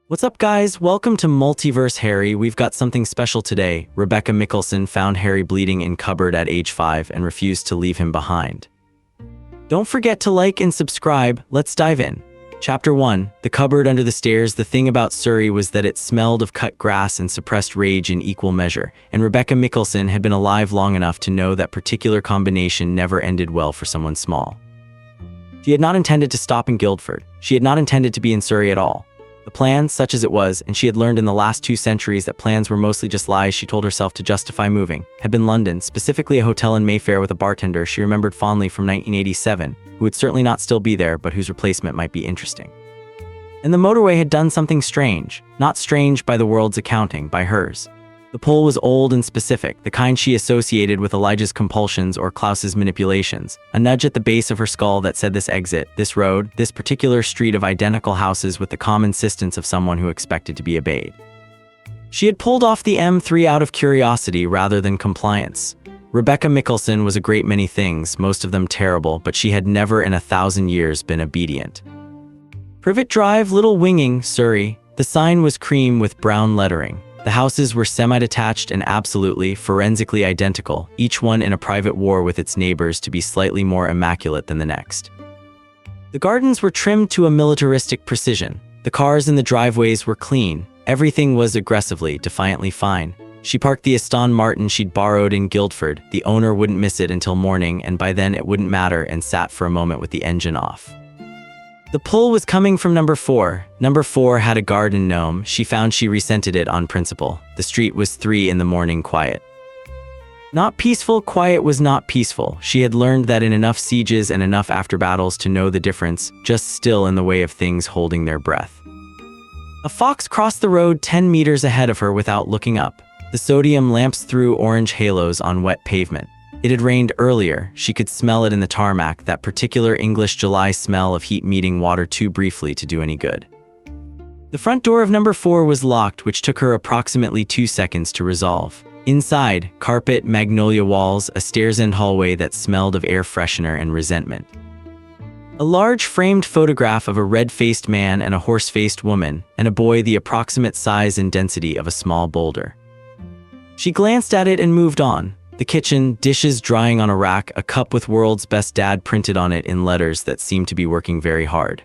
What's up, guys? Welcome to Multiverse Harry. We've got something special today. Rebekah Mikaelson found Harry bleeding in cupboard at age 5 and refused to leave him behind. Don't forget to like and subscribe. Let's dive in. Chapter 1. The cupboard under the stairs. The thing about Surrey was that it smelled of cut grass and suppressed rage in equal measure, and Rebekah Mikaelson had been alive long enough to know that particular combination never ended well for someone small. She had not intended to stop in Guildford. She had not intended to be in Surrey at all. The plan, such as it was, and she had learned in the last 2 centuries that plans were mostly just lies she told herself to justify moving, had been London, specifically a hotel in Mayfair with a bartender she remembered fondly from 1987, who would certainly not still be there, but whose replacement might be interesting. And the motorway had done something strange, not strange by the world's accounting, by hers. The pull was old and specific, the kind she associated with Elijah's compulsions or Klaus's manipulations, a nudge at the base of her skull that said this exit, this road, this particular street of identical houses with the calm insistence of someone who expected to be obeyed. She had pulled off the M3 out of curiosity rather than compliance. Rebekah Mikaelson was a great many things, most of them terrible, but she had never in 1,000 years been obedient. Privet Drive, Little Winging, Surrey. The sign was cream with brown lettering. The houses were semi-detached and absolutely, forensically identical, each one in a private war with its neighbors to be slightly more immaculate than the next. The gardens were trimmed to a militaristic precision. The cars in the driveways were clean. Everything was aggressively, defiantly fine. She parked the Aston Martin she'd borrowed in Guildford. The owner wouldn't miss it until morning, and by then it wouldn't matter, and sat for a moment with the engine off. The pull was coming from Number 4. Number 4 had a garden gnome. She found she resented it on principle. The street was 3 in the morning quiet. Not peaceful, quiet was not peaceful. She had learned that in enough sieges and enough after battles to know the difference, just still in the way of things holding their breath. A fox crossed the road 10 meters ahead of her without looking up. The sodium lamps threw orange halos on wet pavement. It had rained earlier. She could smell it in the tarmac, that particular English July smell of heat meeting water too briefly to do any good. The front door of Number 4 was locked, which took her approximately 2 seconds to resolve. Inside, carpet, magnolia walls, a stairs-end hallway that smelled of air freshener and resentment. A large framed photograph of a red-faced man and a horse-faced woman, and a boy the approximate size and density of a small boulder. She glanced at it and moved on. The kitchen, dishes drying on a rack, a cup with "World's Best Dad" printed on it in letters that seemed to be working very hard.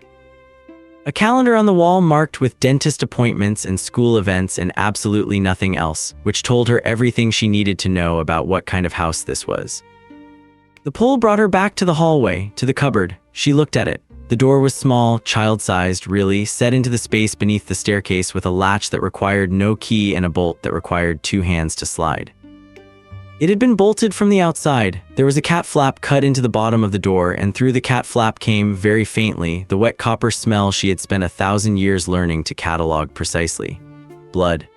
A calendar on the wall marked with dentist appointments and school events and absolutely nothing else, which told her everything she needed to know about what kind of house this was. The pull brought her back to the hallway, to the cupboard. She looked at it. The door was small, child-sized, really, set into the space beneath the staircase with a latch that required no key and a bolt that required 2 hands to slide. It had been bolted from the outside. There was a cat flap cut into the bottom of the door, and through the cat flap came, very faintly, the wet copper smell she had spent 1,000 years learning to catalog precisely. Blood.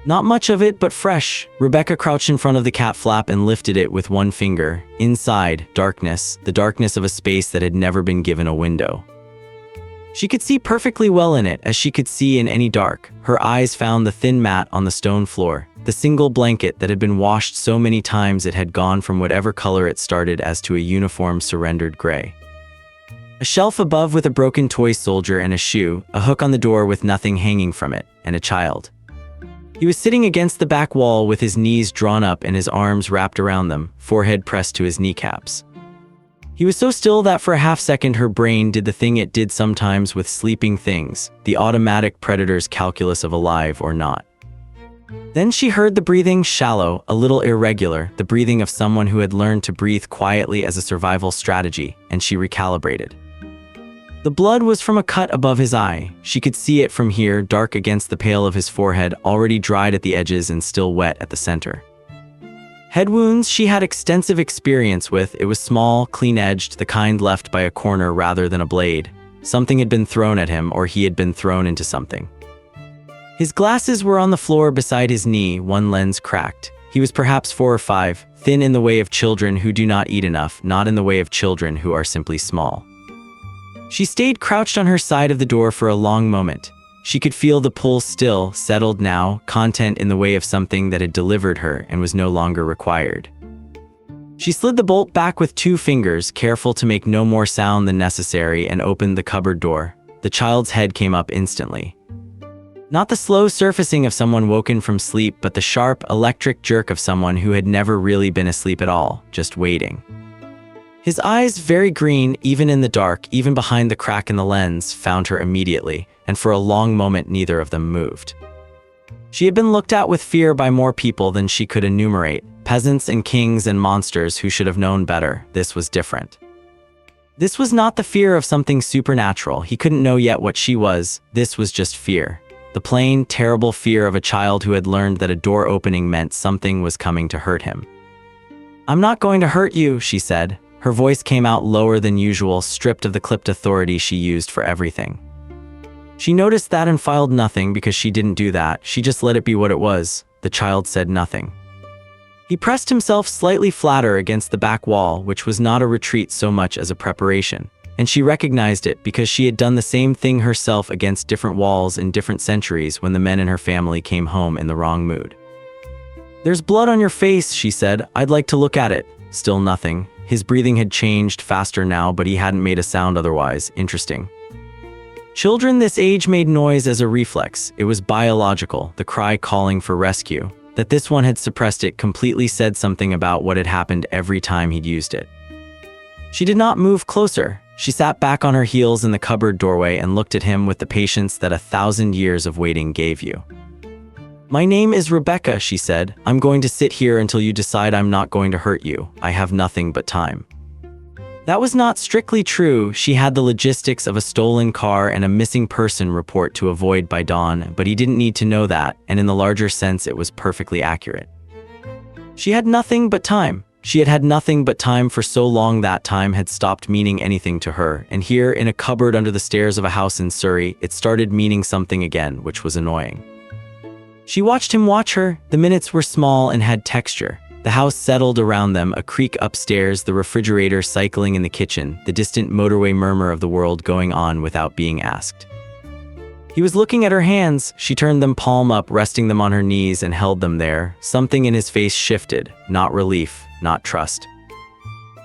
Not much of it, but fresh. Rebekah crouched in front of the cat flap and lifted it with one finger. Inside, darkness, the darkness of a space that had never been given a window. She could see perfectly well in it, as she could see in any dark. Her eyes found the thin mat on the stone floor, the single blanket that had been washed so many times it had gone from whatever color it started as to a uniform surrendered gray. A shelf above with a broken toy soldier and a shoe, a hook on the door with nothing hanging from it, and a child. He was sitting against the back wall with his knees drawn up and his arms wrapped around them, forehead pressed to his kneecaps. He was so still that for a half-second her brain did the thing it did sometimes with sleeping things, the automatic predator's calculus of alive or not. Then she heard the breathing, shallow, a little irregular, the breathing of someone who had learned to breathe quietly as a survival strategy, and she recalibrated. The blood was from a cut above his eye. She could see it from here, dark against the pale of his forehead, already dried at the edges and still wet at the center. Head wounds she had extensive experience with. It was small, clean-edged, the kind left by a corner rather than a blade. Something had been thrown at him, or he had been thrown into something. His glasses were on the floor beside his knee, one lens cracked. He was perhaps 4 or 5, thin in the way of children who do not eat enough, not in the way of children who are simply small. She stayed crouched on her side of the door for a long moment. She could feel the pull still, settled now, content in the way of something that had delivered her and was no longer required. She slid the bolt back with 2 fingers, careful to make no more sound than necessary, and opened the cupboard door. The child's head came up instantly. Not the slow surfacing of someone woken from sleep, but the sharp, electric jerk of someone who had never really been asleep at all, just waiting. His eyes, very green, even in the dark, even behind the crack in the lens, found her immediately, and for a long moment neither of them moved. She had been looked at with fear by more people than she could enumerate, peasants and kings and monsters who should have known better. This was different. This was not the fear of something supernatural. He couldn't know yet what she was. This was just fear. The plain, terrible fear of a child who had learned that a door opening meant something was coming to hurt him. "I'm not going to hurt you," she said. Her voice came out lower than usual, stripped of the clipped authority she used for everything. She noticed that and filed nothing because she didn't do that. She just let it be what it was. The child said nothing. He pressed himself slightly flatter against the back wall, which was not a retreat so much as a preparation. And she recognized it because she had done the same thing herself against different walls in different centuries when the men in her family came home in the wrong mood. "There's blood on your face," she said. "I'd like to look at it." Still nothing. His breathing had changed faster now, but he hadn't made a sound otherwise. Interesting. Children this age made noise as a reflex. It was biological, the cry calling for rescue. That this one had suppressed it completely said something about what had happened every time he'd used it. She did not move closer. She sat back on her heels in the cupboard doorway and looked at him with the patience that 1,000 years of waiting gave you. "My name is Rebekah," she said. "I'm going to sit here until you decide I'm not going to hurt you. I have nothing but time." That was not strictly true. She had the logistics of a stolen car and a missing person report to avoid by dawn, but he didn't need to know that, and in the larger sense it was perfectly accurate. She had nothing but time. She had had nothing but time for so long that time had stopped meaning anything to her, and here, in a cupboard under the stairs of a house in Surrey, it started meaning something again, which was annoying. She watched him watch her. The minutes were small and had texture. The house settled around them, a creak upstairs, the refrigerator cycling in the kitchen, the distant motorway murmur of the world going on without being asked. He was looking at her hands. She turned them palm up, resting them on her knees, and held them there. Something in his face shifted, not relief, not trust.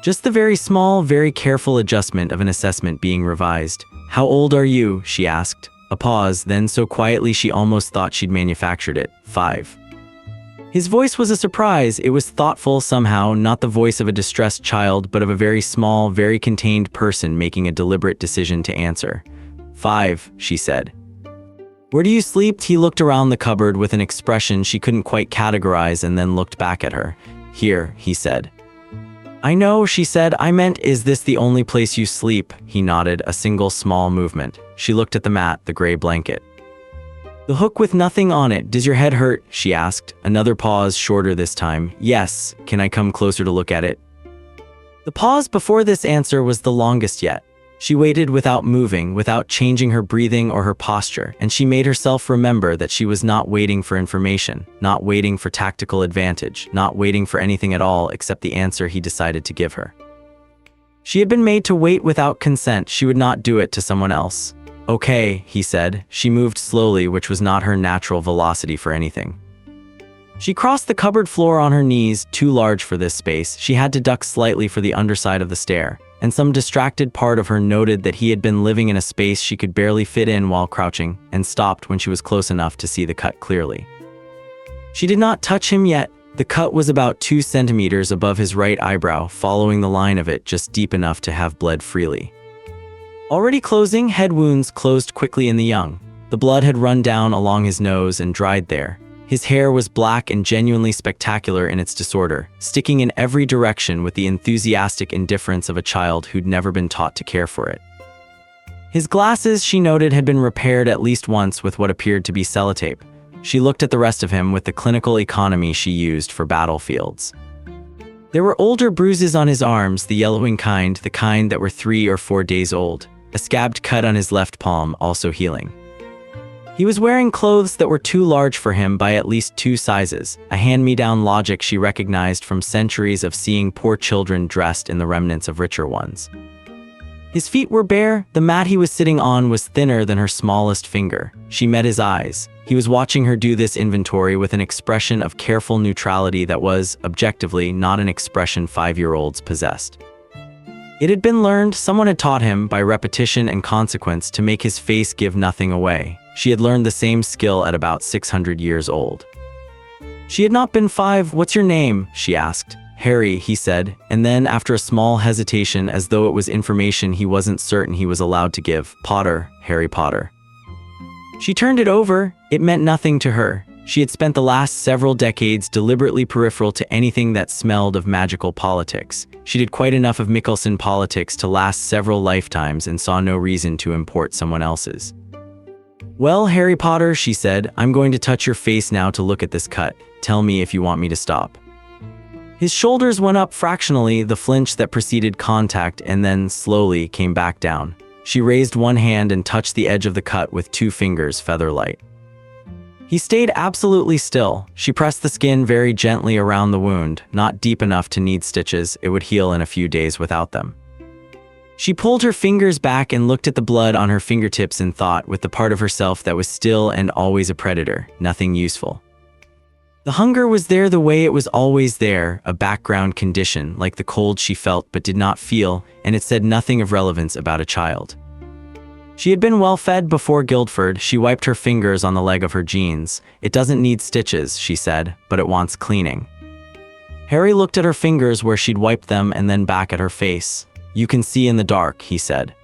Just the very small, very careful adjustment of an assessment being revised. "How old are you?" she asked. A pause, then so quietly she almost thought she'd manufactured it. 5. His voice was a surprise. It was thoughtful somehow, not the voice of a distressed child, but of a very small, very contained person making a deliberate decision to answer. 5, she said. "Where do you sleep?" He looked around the cupboard with an expression she couldn't quite categorize and then looked back at her. "Here," he said. "I know," she said. "I meant, is this the only place you sleep?" He nodded, a single small movement. She looked at the mat, the gray blanket. "The hook with nothing on it. Does your head hurt?" she asked. Another pause, shorter this time. "Yes. Can I come closer to look at it?" The pause before this answer was the longest yet. She waited without moving, without changing her breathing or her posture, and she made herself remember that she was not waiting for information, not waiting for tactical advantage, not waiting for anything at all except the answer he decided to give her. She had been made to wait without consent. She would not do it to someone else. "Okay," he said. She moved slowly, which was not her natural velocity for anything. She crossed the cupboard floor on her knees, too large for this space. She had to duck slightly for the underside of the stair, and some distracted part of her noted that he had been living in a space she could barely fit in while crouching, and stopped when she was close enough to see the cut clearly. She did not touch him yet. The cut was about 2 centimeters above his right eyebrow, following the line of it just deep enough to have bled freely. Already closing, head wounds closed quickly in the young. The blood had run down along his nose and dried there. His hair was black and genuinely spectacular in its disorder, sticking in every direction with the enthusiastic indifference of a child who'd never been taught to care for it. His glasses, she noted, had been repaired at least once with what appeared to be sellotape. She looked at the rest of him with the clinical economy she used for battlefields. There were older bruises on his arms, the yellowing kind, the kind that were 3 or 4 days old. A scabbed cut on his left palm, also healing. He was wearing clothes that were too large for him by at least 2 sizes, a hand-me-down logic she recognized from centuries of seeing poor children dressed in the remnants of richer ones. His feet were bare. The mat he was sitting on was thinner than her smallest finger. She met his eyes. He was watching her do this inventory with an expression of careful neutrality that was, objectively, not an expression 5-year-olds possessed. It had been learned, someone had taught him, by repetition and consequence, to make his face give nothing away. She had learned the same skill at about 600 years old. She had not been 5. "What's your name?" she asked. "Harry," he said, and then, after a small hesitation, as though it was information he wasn't certain he was allowed to give, "Potter, Harry Potter." She turned it over. It meant nothing to her. She had spent the last several decades deliberately peripheral to anything that smelled of magical politics. She did quite enough of Mikaelson politics to last several lifetimes and saw no reason to import someone else's. "Well, Harry Potter," she said, "I'm going to touch your face now to look at this cut. Tell me if you want me to stop." His shoulders went up fractionally, the flinch that preceded contact, and then slowly came back down. She raised one hand and touched the edge of the cut with 2 fingers, feather-light. He stayed absolutely still. She pressed the skin very gently around the wound, not deep enough to need stitches. It would heal in a few days without them. She pulled her fingers back and looked at the blood on her fingertips and thought, with the part of herself that was still and always a predator, nothing useful. The hunger was there the way it was always there, a background condition, like the cold she felt but did not feel, and it said nothing of relevance about a child. She had been well fed before Guildford. She wiped her fingers on the leg of her jeans. "It doesn't need stitches," she said, "but it wants cleaning." Harry looked at her fingers where she'd wiped them and then back at her face. "You can see in the dark," he said.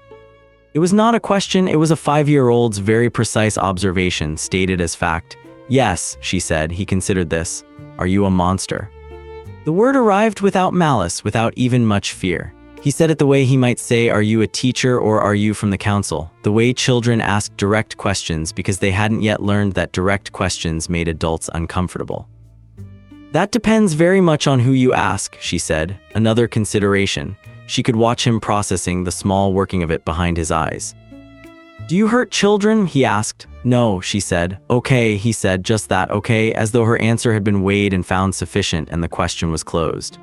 It was not a question, it was a 5-year-old's very precise observation, stated as fact. "Yes," she said, he considered this. "Are you a monster?" The word arrived without malice, without even much fear. He said it the way he might say, "Are you a teacher or are you from the council?" The way children asked direct questions because they hadn't yet learned that direct questions made adults uncomfortable. "That depends very much on who you ask," she said. Another consideration. She could watch him processing the small working of it behind his eyes. "Do you hurt children?" he asked. "No," she said. "Okay," he said, just that, okay, as though her answer had been weighed and found sufficient and the question was closed.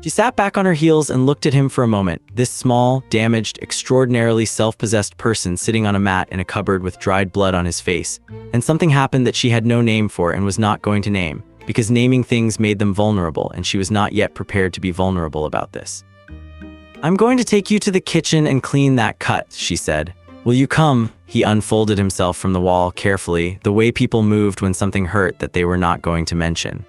She sat back on her heels and looked at him for a moment, this small, damaged, extraordinarily self-possessed person sitting on a mat in a cupboard with dried blood on his face. And something happened that she had no name for and was not going to name, because naming things made them vulnerable, and she was not yet prepared to be vulnerable about this. "I'm going to take you to the kitchen and clean that cut," she said. "Will you come?" He unfolded himself from the wall carefully, the way people moved when something hurt that they were not going to mention.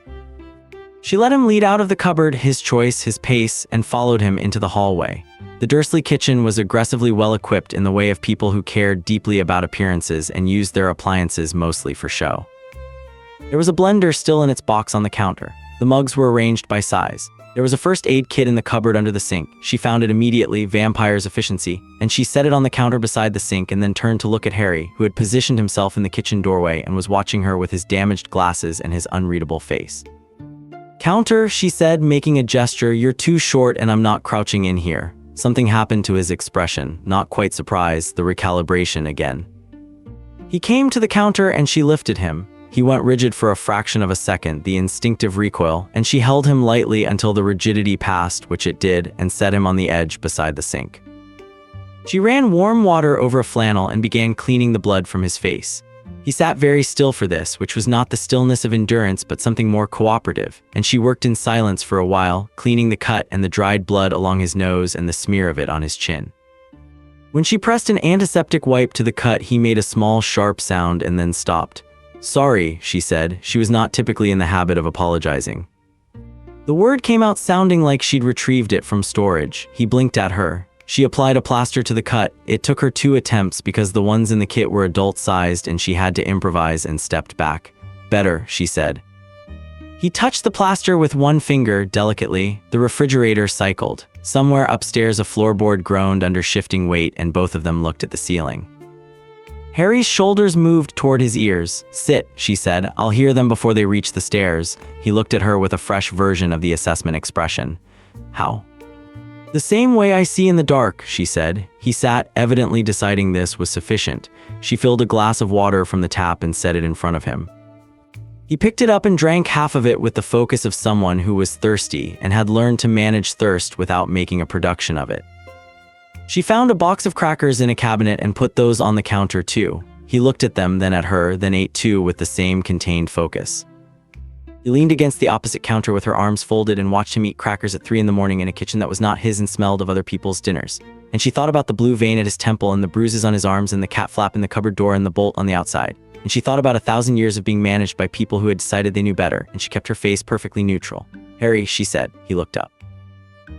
She let him lead out of the cupboard, his choice, his pace, and followed him into the hallway. The Dursley kitchen was aggressively well-equipped in the way of people who cared deeply about appearances and used their appliances mostly for show. There was a blender still in its box on the counter. The mugs were arranged by size. There was a first aid kit in the cupboard under the sink. She found it immediately, vampire's efficiency, and she set it on the counter beside the sink and then turned to look at Harry, who had positioned himself in the kitchen doorway and was watching her with his damaged glasses and his unreadable face. "Counter," she said, making a gesture, "you're too short and I'm not crouching in here." Something happened to his expression, not quite surprise, the recalibration again. He came to the counter and she lifted him. He went rigid for a fraction of a second, the instinctive recoil, and she held him lightly until the rigidity passed, which it did, and set him on the edge beside the sink. She ran warm water over a flannel and began cleaning the blood from his face. He sat very still for this, which was not the stillness of endurance but something more cooperative, and she worked in silence for a while, cleaning the cut and the dried blood along his nose and the smear of it on his chin. When she pressed an antiseptic wipe to the cut, he made a small, sharp sound and then stopped. "Sorry," she said. She was not typically in the habit of apologizing. The word came out sounding like she'd retrieved it from storage. He blinked at her. She applied a plaster to the cut. It took her 2 attempts because the ones in the kit were adult-sized and she had to improvise and stepped back. "Better," she said. He touched the plaster with one finger, delicately. The refrigerator cycled. Somewhere upstairs a floorboard groaned under shifting weight and both of them looked at the ceiling. Harry's shoulders moved toward his ears. "Sit," she said. "I'll hear them before they reach the stairs." He looked at her with a fresh version of the assessment expression. "How?" "The same way I see in the dark," she said. He sat, evidently deciding this was sufficient. She filled a glass of water from the tap and set it in front of him. He picked it up and drank half of it with the focus of someone who was thirsty and had learned to manage thirst without making a production of it. She found a box of crackers in a cabinet and put those on the counter too. He looked at them, then at her, then ate too with the same contained focus. He leaned against the opposite counter with her arms folded and watched him eat crackers at 3 in the morning in a kitchen that was not his and smelled of other people's dinners. and she thought about the blue vein at his temple and the bruises on his arms and the cat flap in the cupboard door and the bolt on the outside. And she thought about 1,000 years of being managed by people who had decided they knew better, and she kept her face perfectly neutral. "Harry," she said. He looked up.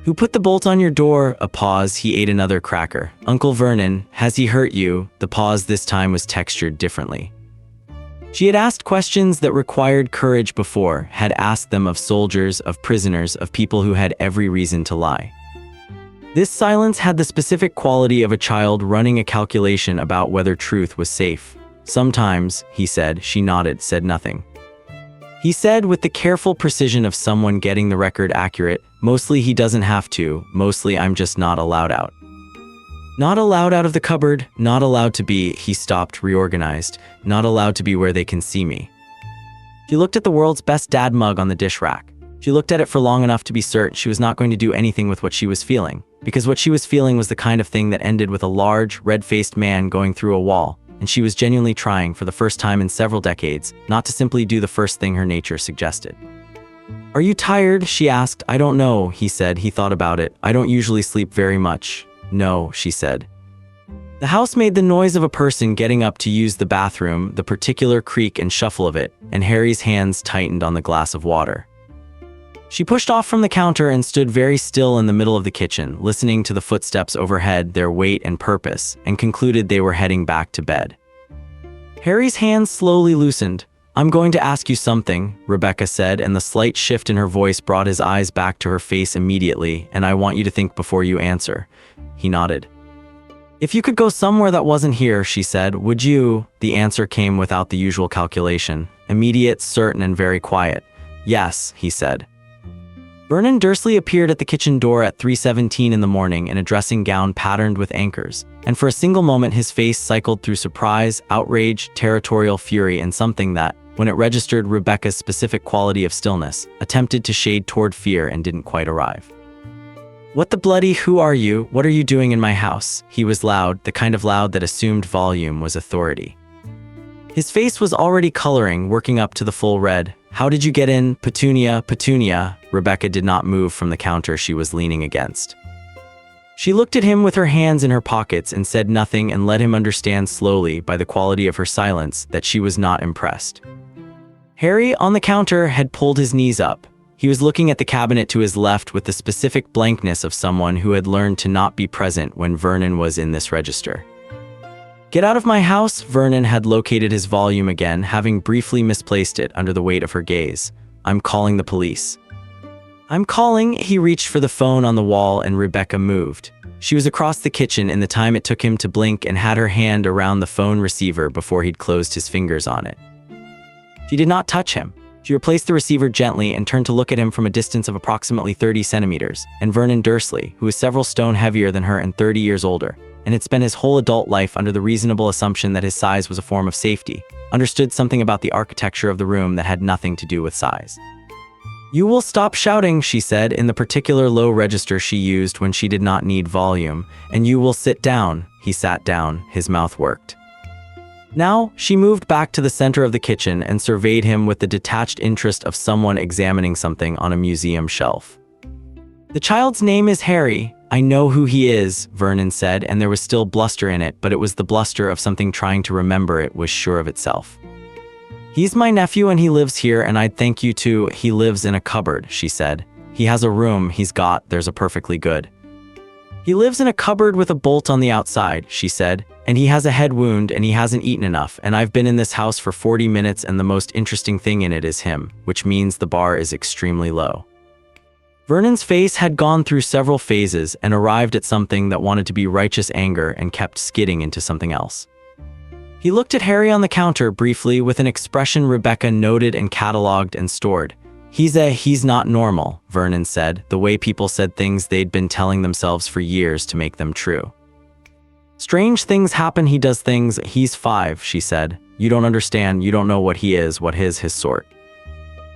"Who put the bolt on your door?" A pause. He ate another cracker. "Uncle Vernon. Has he hurt you?" The pause this time was textured differently. She had asked questions that required courage before, had asked them of soldiers, of prisoners, of people who had every reason to lie. This silence had the specific quality of a child running a calculation about whether truth was safe. "Sometimes," he said. She nodded, said nothing. He said with the careful precision of someone getting the record accurate, "Mostly he doesn't have to, mostly I'm just not allowed out." Not allowed out of the cupboard, not allowed to be, he stopped, reorganized, not allowed to be where they can see me. She looked at the world's best dad mug on the dish rack. She looked at it for long enough to be certain she was not going to do anything with what she was feeling, because what she was feeling was the kind of thing that ended with a large, red-faced man going through a wall, and she was genuinely trying, for the first time in several decades, not to simply do the first thing her nature suggested. "Are you tired?" she asked. "I don't know," he said. He thought about it. "I don't usually sleep very much." "No," she said. The house made the noise of a person getting up to use the bathroom, the particular creak and shuffle of it, and Harry's hands tightened on the glass of water. She pushed off from the counter and stood very still in the middle of the kitchen, listening to the footsteps overhead, their weight and purpose, and concluded they were heading back to bed. Harry's hands slowly loosened. "I'm going to ask you something," Rebekah said, and the slight shift in her voice brought his eyes back to her face immediately, "and I want you to think before you answer." He nodded. "If you could go somewhere that wasn't here," she said, "would you?" The answer came without the usual calculation. Immediate, certain, and very quiet. "Yes," he said. Vernon Dursley appeared at the kitchen door at 3:17 in the morning in a dressing gown patterned with anchors, and for a single moment his face cycled through surprise, outrage, territorial fury, and something that, when it registered Rebekah's specific quality of stillness, attempted to shade toward fear and didn't quite arrive. "What the bloody, who are you? What are you doing in my house?" He was loud, the kind of loud that assumed volume was authority. His face was already coloring, working up to the full red. "How did you get in? Petunia, Petunia." Rebekah did not move from the counter she was leaning against. She looked at him with her hands in her pockets and said nothing, and let him understand slowly, by the quality of her silence, that she was not impressed. Harry, on the counter, had pulled his knees up. He was looking at the cabinet to his left with the specific blankness of someone who had learned to not be present when Vernon was in this register. "Get out of my house!" Vernon had located his volume again, having briefly misplaced it under the weight of her gaze. "I'm calling the police." "I'm calling." He reached for the phone on the wall and Rebekah moved. She was across the kitchen in the time it took him to blink and had her hand around the phone receiver before he'd closed his fingers on it. She did not touch him. She replaced the receiver gently and turned to look at him from a distance of approximately 30 centimeters, and Vernon Dursley, who was several stone heavier than her and 30 years older, and had spent his whole adult life under the reasonable assumption that his size was a form of safety, understood something about the architecture of the room that had nothing to do with size. "You will stop shouting," she said, in the particular low register she used when she did not need volume, "and you will sit down." He sat down, his mouth worked. Now, she moved back to the center of the kitchen and surveyed him with the detached interest of someone examining something on a museum shelf. "The child's name is Harry. I know who he is," Vernon said, and there was still bluster in it, but it was the bluster of something trying to remember it was sure of itself. "He's my nephew and he lives here, and I'd thank you too." "He lives in a cupboard," she said. "He has a room there's a perfectly good." "He lives in a cupboard with a bolt on the outside," she said, "and he has a head wound and he hasn't eaten enough, and I've been in this house for 40 minutes and the most interesting thing in it is him, which means the bar is extremely low." Vernon's face had gone through several phases and arrived at something that wanted to be righteous anger and kept skidding into something else. He looked at Harry on the counter briefly with an expression Rebekah noted and catalogued and stored. He's not normal," Vernon said, the way people said things they'd been telling themselves for years to make them true. "Strange things happen, he does things, he's 5, she said. "You don't understand, you don't know what he is, what his sort."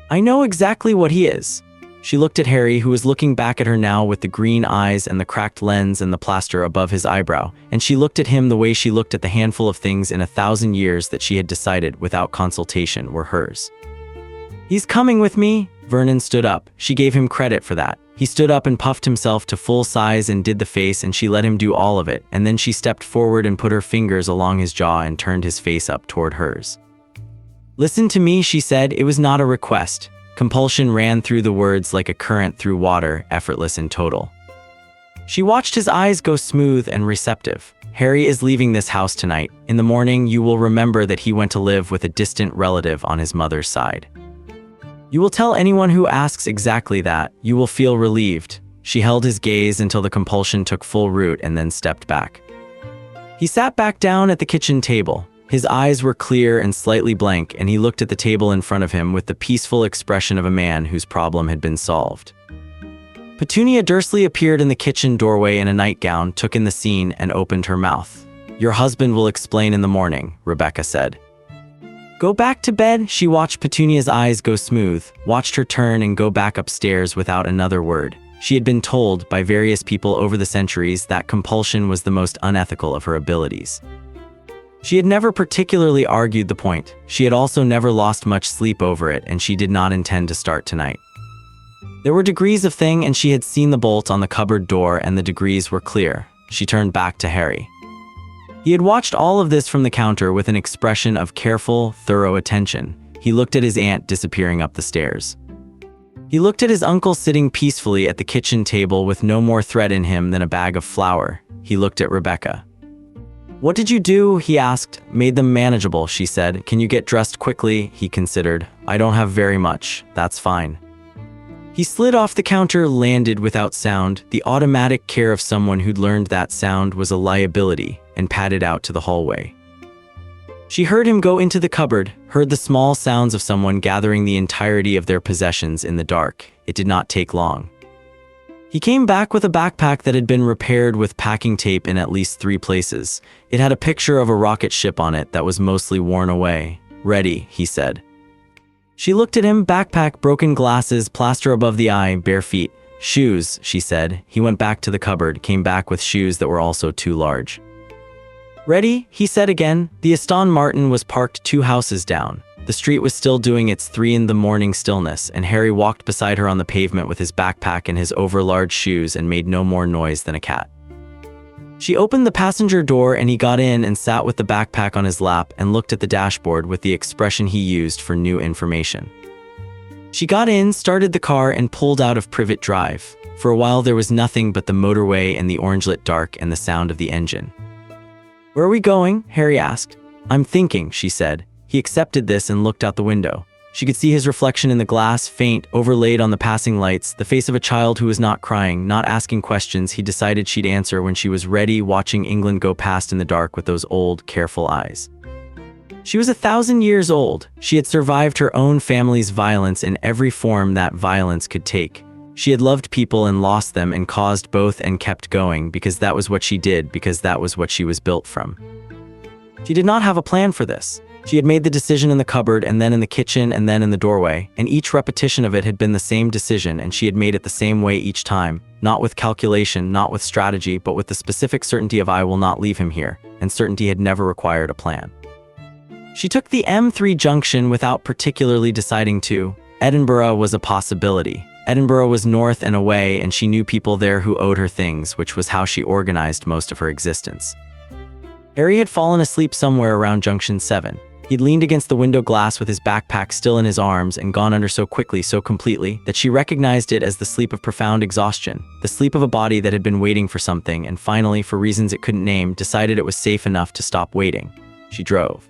"I know exactly what he is." She looked at Harry, who was looking back at her now with the green eyes and the cracked lens and the plaster above his eyebrow, and she looked at him the way she looked at the handful of things in 1,000 years that she had decided, without consultation, were hers. "He's coming with me." Vernon stood up. She gave him credit for that. He stood up and puffed himself to full size and did the face, and she let him do all of it, and then she stepped forward and put her fingers along his jaw and turned his face up toward hers. "Listen to me," she said. It was not a request. Compulsion ran through the words like a current through water, effortless and total. She watched his eyes go smooth and receptive. "Harry is leaving this house tonight. In the morning, you will remember that he went to live with a distant relative on his mother's side. You will tell anyone who asks exactly that. You will feel relieved." She held his gaze until the compulsion took full root and then stepped back. He sat back down at the kitchen table. His eyes were clear and slightly blank, and he looked at the table in front of him with the peaceful expression of a man whose problem had been solved. Petunia Dursley appeared in the kitchen doorway in a nightgown, took in the scene, and opened her mouth. "Your husband will explain in the morning," Rebekah said. "Go back to bed." She watched Petunia's eyes go smooth, watched her turn and go back upstairs without another word. She had been told by various people over the centuries that compulsion was the most unethical of her abilities. She had never particularly argued the point. She had also never lost much sleep over it, and she did not intend to start tonight. There were degrees of thing, and she had seen the bolt on the cupboard door, and the degrees were clear. She turned back to Harry. He had watched all of this from the counter with an expression of careful, thorough attention. He looked at his aunt disappearing up the stairs. He looked at his uncle sitting peacefully at the kitchen table with no more threat in him than a bag of flour. He looked at Rebekah. "What did you do?" he asked. "Made them manageable," she said. "Can you get dressed quickly?" He considered. "I don't have very much. That's fine." He slid off the counter, landed without sound. The automatic care of someone who'd learned that sound was a liability, and padded out to the hallway. She heard him go into the cupboard, heard the small sounds of someone gathering the entirety of their possessions in the dark. It did not take long. He came back with a backpack that had been repaired with packing tape in at least 3 places. It had a picture of a rocket ship on it that was mostly worn away. "Ready," he said. She looked at him. Backpack, broken glasses, plaster above the eye, bare feet. "Shoes," she said. He went back to the cupboard, came back with shoes that were also too large. "Ready," he said again. The Aston Martin was parked 2 houses down. The street was still doing its 3 in the morning stillness, and Harry walked beside her on the pavement with his backpack and his overlarge shoes and made no more noise than a cat. She opened the passenger door and he got in and sat with the backpack on his lap and looked at the dashboard with the expression he used for new information. She got in, started the car, and pulled out of Privet Drive. For a while there was nothing but the motorway and the orange-lit dark and the sound of the engine. "Where are we going?" Harry asked. "I'm thinking," she said. He accepted this and looked out the window. She could see his reflection in the glass, faint, overlaid on the passing lights, the face of a child who was not crying, not asking questions he decided she'd answer when she was ready, watching England go past in the dark with those old, careful eyes. She was 1,000 years old. She had survived her own family's violence in every form that violence could take. She had loved people and lost them and caused both and kept going because that was what she did, because that was what she was built from. She did not have a plan for this. She had made the decision in the cupboard, and then in the kitchen, and then in the doorway, and each repetition of it had been the same decision, and she had made it the same way each time, not with calculation, not with strategy, but with the specific certainty of "I will not leave him here," and certainty had never required a plan. She took the M3 junction without particularly deciding to. Edinburgh was a possibility. Edinburgh was north and away, and she knew people there who owed her things, which was how she organized most of her existence. Harry had fallen asleep somewhere around Junction 7. He'd leaned against the window glass with his backpack still in his arms and gone under so quickly, so completely, that she recognized it as the sleep of profound exhaustion, the sleep of a body that had been waiting for something and finally, for reasons it couldn't name, decided it was safe enough to stop waiting. She drove.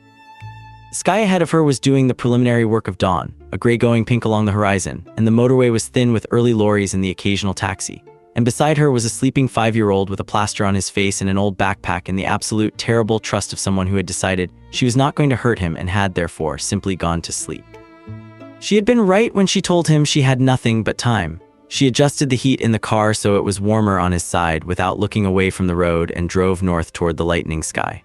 The sky ahead of her was doing the preliminary work of dawn, a gray going pink along the horizon, and the motorway was thin with early lorries and the occasional taxi. And beside her was a sleeping 5-year-old with a plaster on his face and an old backpack and the absolute terrible trust of someone who had decided she was not going to hurt him and had, therefore, simply gone to sleep. She had been right when she told him she had nothing but time. She adjusted the heat in the car so it was warmer on his side without looking away from the road and drove north toward the lightening sky.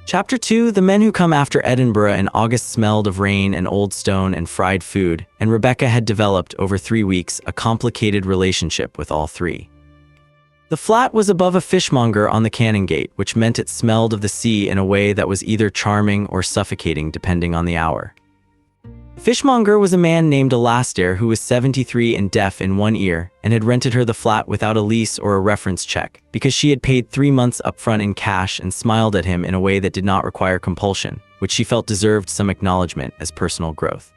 Chapter 2. The men who come after Edinburgh in August smelled of rain and old stone and fried food, and Rebekah had developed, over 3 weeks, a complicated relationship with all 3. The flat was above a fishmonger on the Canongate, which meant it smelled of the sea in a way that was either charming or suffocating depending on the hour. Fishmonger was a man named Alastair who was 73 and deaf in one ear and had rented her the flat without a lease or a reference check because she had paid 3 months upfront in cash and smiled at him in a way that did not require compulsion, which she felt deserved some acknowledgement as personal growth.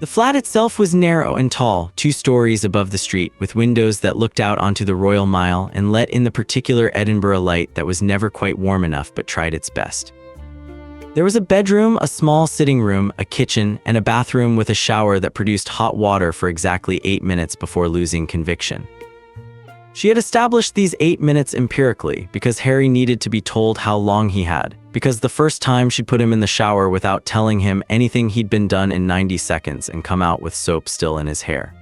The flat itself was narrow and tall, 2 stories above the street, with windows that looked out onto the Royal Mile and let in the particular Edinburgh light that was never quite warm enough but tried its best. There was a bedroom, a small sitting room, a kitchen, and a bathroom with a shower that produced hot water for exactly 8 minutes before losing conviction. She had established these 8 minutes empirically because Harry needed to be told how long he had, because the first time she'd put him in the shower without telling him anything he'd been done in 90 seconds and come out with soap still in his hair.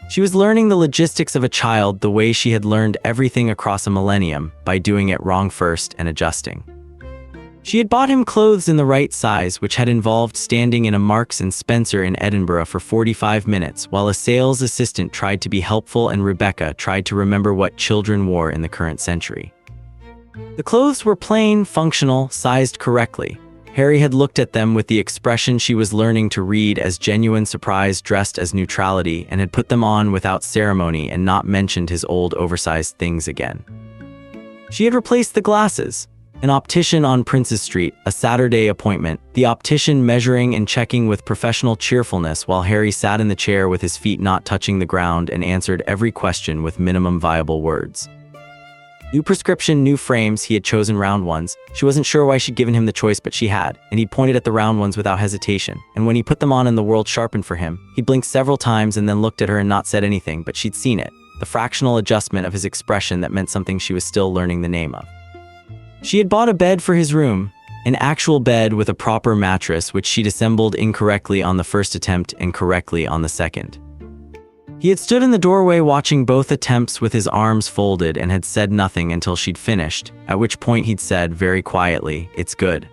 She was learning the logistics of a child the way she had learned everything across a millennium, by doing it wrong first and adjusting. She had bought him clothes in the right size, which had involved standing in a Marks & Spencer in Edinburgh for 45 minutes while a sales assistant tried to be helpful and Rebekah tried to remember what children wore in the current century. The clothes were plain, functional, sized correctly. Harry had looked at them with the expression she was learning to read as genuine surprise dressed as neutrality and had put them on without ceremony and not mentioned his old oversized things again. She had replaced the glasses. An optician on Princes Street, a Saturday appointment, the optician measuring and checking with professional cheerfulness while Harry sat in the chair with his feet not touching the ground and answered every question with minimum viable words. New prescription, new frames. He had chosen round ones. She wasn't sure why she'd given him the choice, but she had, and he'd pointed at the round ones without hesitation. And when he put them on and the world sharpened for him, he blinked several times and then looked at her and not said anything, but she'd seen it, the fractional adjustment of his expression that meant something she was still learning the name of. She had bought a bed for his room, an actual bed with a proper mattress which she'd assembled incorrectly on the first attempt and correctly on the second. He had stood in the doorway watching both attempts with his arms folded and had said nothing until she'd finished, at which point he'd said very quietly, "It's good."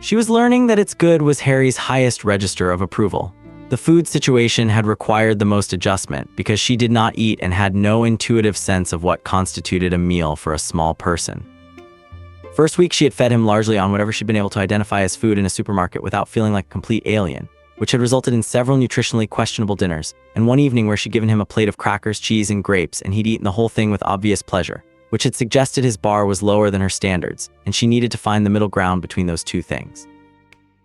She was learning that "it's good" was Harry's highest register of approval. The food situation had required the most adjustment because she did not eat and had no intuitive sense of what constituted a meal for a small person. First week she had fed him largely on whatever she'd been able to identify as food in a supermarket without feeling like a complete alien, which had resulted in several nutritionally questionable dinners, and one evening where she'd given him a plate of crackers, cheese, and grapes, and he'd eaten the whole thing with obvious pleasure, which had suggested his bar was lower than her standards, and she needed to find the middle ground between those two things.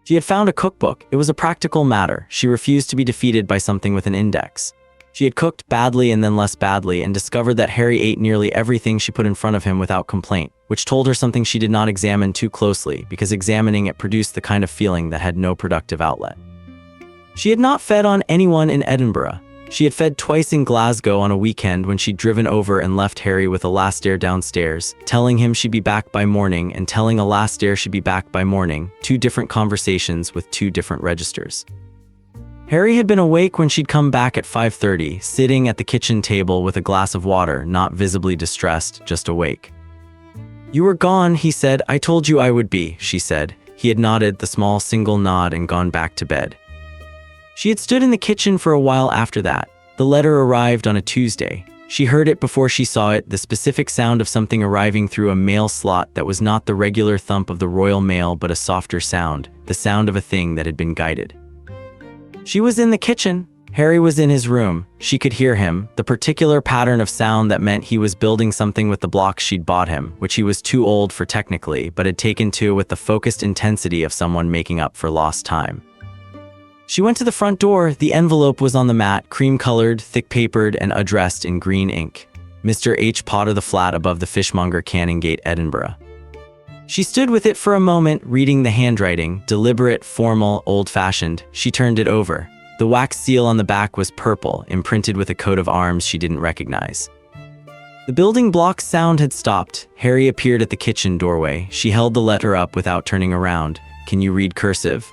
She had found a cookbook. It was a practical matter. She refused to be defeated by something with an index. She had cooked badly and then less badly and discovered that Harry ate nearly everything she put in front of him without complaint, which told her something she did not examine too closely because examining it produced the kind of feeling that had no productive outlet. She had not fed on anyone in Edinburgh. She had fed twice in Glasgow on a weekend when she'd driven over and left Harry with Alastair downstairs, telling him she'd be back by morning and telling Alastair she'd be back by morning, 2 different conversations with 2 different registers. Harry had been awake when she'd come back at 5:30, sitting at the kitchen table with a glass of water, not visibly distressed, just awake. "You were gone," he said. "I told you I would be," she said. He had nodded, the small single nod, and gone back to bed. She had stood in the kitchen for a while after that. The letter arrived on a Tuesday. She heard it before she saw it, the specific sound of something arriving through a mail slot that was not the regular thump of the Royal Mail but a softer sound, the sound of a thing that had been guided. She was in the kitchen. Harry was in his room. She could hear him, the particular pattern of sound that meant he was building something with the blocks she'd bought him, which he was too old for technically, but had taken to with the focused intensity of someone making up for lost time. She went to the front door. The envelope was on the mat, cream-colored, thick-papered, and addressed in green ink. Mr. H. Potter, the flat above the Fishmonger, Canongate, Edinburgh. She stood with it for a moment, reading the handwriting, deliberate, formal, old-fashioned. She turned it over. The wax seal on the back was purple, imprinted with a coat of arms she didn't recognize. The building block sound had stopped. Harry appeared at the kitchen doorway. She held the letter up without turning around. "Can you read cursive?"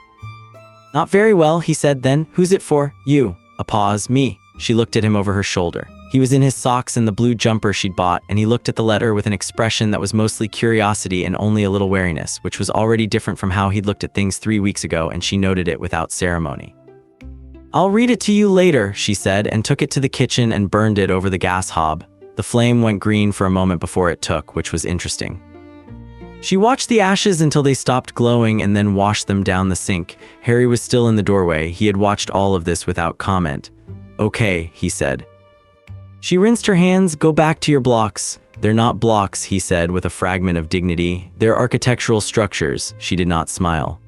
"Not very well," he said then. "Who's it for?" "You." A pause. "Me." She looked at him over her shoulder. He was in his socks and the blue jumper she'd bought, and he looked at the letter with an expression that was mostly curiosity and only a little wariness, which was already different from how he'd looked at things 3 weeks ago, and she noted it without ceremony. "I'll read it to you later," she said, and took it to the kitchen and burned it over the gas hob. The flame went green for a moment before it took, which was interesting. She watched the ashes until they stopped glowing and then washed them down the sink. Harry was still in the doorway. He had watched all of this without comment. "Okay," he said. She rinsed her hands. "Go back to your blocks." "They're not blocks," he said with a fragment of dignity. "They're architectural structures." She did not smile.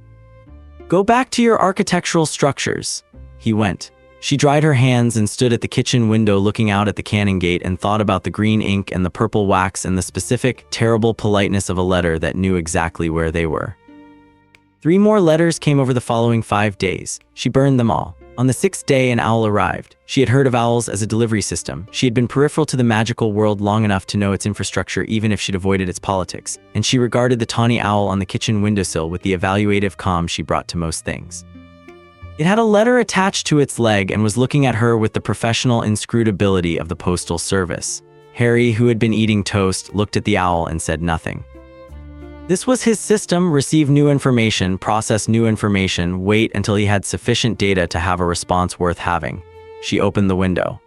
"Go back to your architectural structures." He went. She dried her hands and stood at the kitchen window looking out at the cannon gate and thought about the green ink and the purple wax and the specific, terrible politeness of a letter that knew exactly where they were. 3 more letters came over the following 5 days. She burned them all. On the 6th day, an owl arrived. She had heard of owls as a delivery system. She had been peripheral to the magical world long enough to know its infrastructure even if she'd avoided its politics, and she regarded the tawny owl on the kitchen windowsill with the evaluative calm she brought to most things. It had a letter attached to its leg and was looking at her with the professional inscrutability of the postal service. Harry, who had been eating toast, looked at the owl and said nothing. This was his system: receive new information, process new information, wait until he had sufficient data to have a response worth having. She opened the window.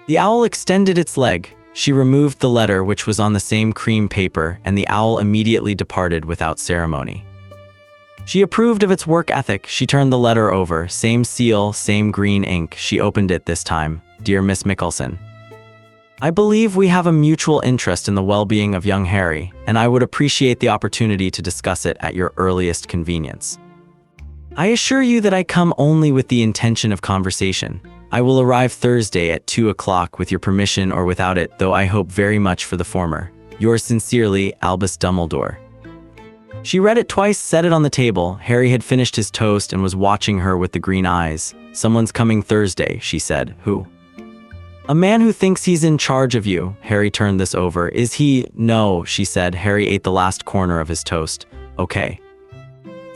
The owl extended its leg. She removed the letter, which was on the same cream paper, and the owl immediately departed without ceremony. She approved of its work ethic. She turned the letter over. Same seal, same green ink. She opened it this time. "Dear Miss Mikaelson, I believe we have a mutual interest in the well-being of young Harry, and I would appreciate the opportunity to discuss it at your earliest convenience. I assure you that I come only with the intention of conversation. I will arrive Thursday at 2 o'clock with your permission or without it, though I hope very much for the former. Yours sincerely, Albus Dumbledore." She read it twice, set it on the table. Harry had finished his toast and was watching her with the green eyes. "Someone's coming Thursday," she said. "Who?" "A man who thinks he's in charge of you." Harry turned this over. "Is he?" "No," she said. Harry ate the last corner of his toast. "Okay."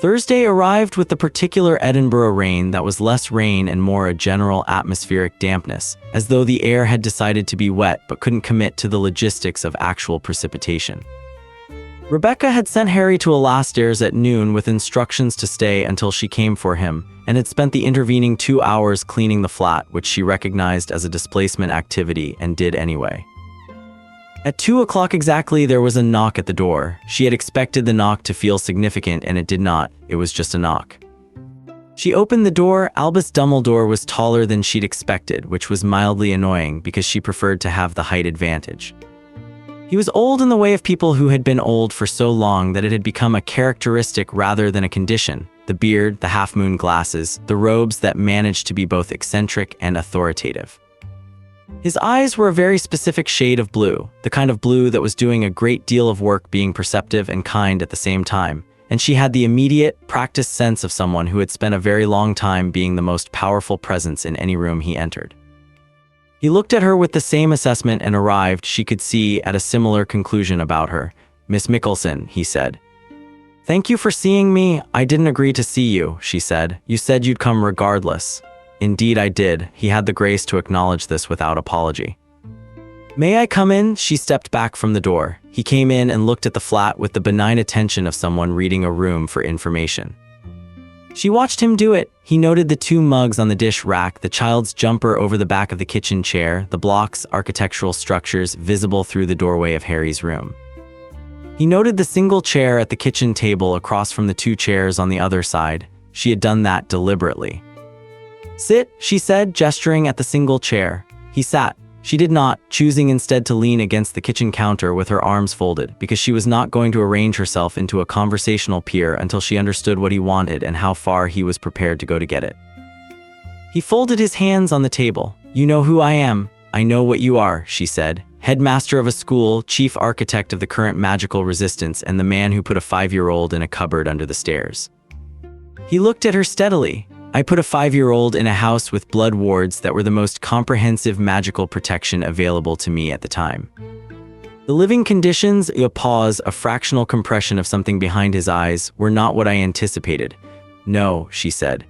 Thursday arrived with the particular Edinburgh rain that was less rain and more a general atmospheric dampness, as though the air had decided to be wet but couldn't commit to the logistics of actual precipitation. Rebekah had sent Harry to Alastair's at noon with instructions to stay until she came for him, and had spent the intervening 2 hours cleaning the flat, which she recognized as a displacement activity and did anyway. At 2 o'clock exactly, there was a knock at the door. She had expected the knock to feel significant, and it did not. It was just a knock. She opened the door. Albus Dumbledore was taller than she'd expected, which was mildly annoying because she preferred to have the height advantage. He was old in the way of people who had been old for so long that it had become a characteristic rather than a condition. The beard, the half-moon glasses, the robes that managed to be both eccentric and authoritative. His eyes were a very specific shade of blue, the kind of blue that was doing a great deal of work being perceptive and kind at the same time, and she had the immediate, practiced sense of someone who had spent a very long time being the most powerful presence in any room he entered. He looked at her with the same assessment and arrived, she could see, at a similar conclusion about her. "Miss Mikaelson," he said. "Thank you for seeing me. I didn't agree to see you," she said. "You said you'd come regardless." "Indeed I did." He had the grace to acknowledge this without apology. "May I come in?" She stepped back from the door. He came in and looked at the flat with the benign attention of someone reading a room for information. She watched him do it. He noted the 2 mugs on the dish rack, the child's jumper over the back of the kitchen chair, the blocks, architectural structures visible through the doorway of Harry's room. He noted the single chair at the kitchen table across from the 2 chairs on the other side. She had done that deliberately. "Sit," she said, gesturing at the single chair. He sat. She did not, choosing instead to lean against the kitchen counter with her arms folded, because she was not going to arrange herself into a conversational peer until she understood what he wanted and how far he was prepared to go to get it. He folded his hands on the table. "You know who I am. I know what you are," she said. "Headmaster of a school, chief architect of the current magical resistance, and the man who put a 5-year-old in a cupboard under the stairs." He looked at her steadily. "I put a 5-year-old in a house with blood wards that were the most comprehensive magical protection available to me at the time. The living conditions," a pause, a fractional compression of something behind his eyes, "were not what I anticipated." "No," she said.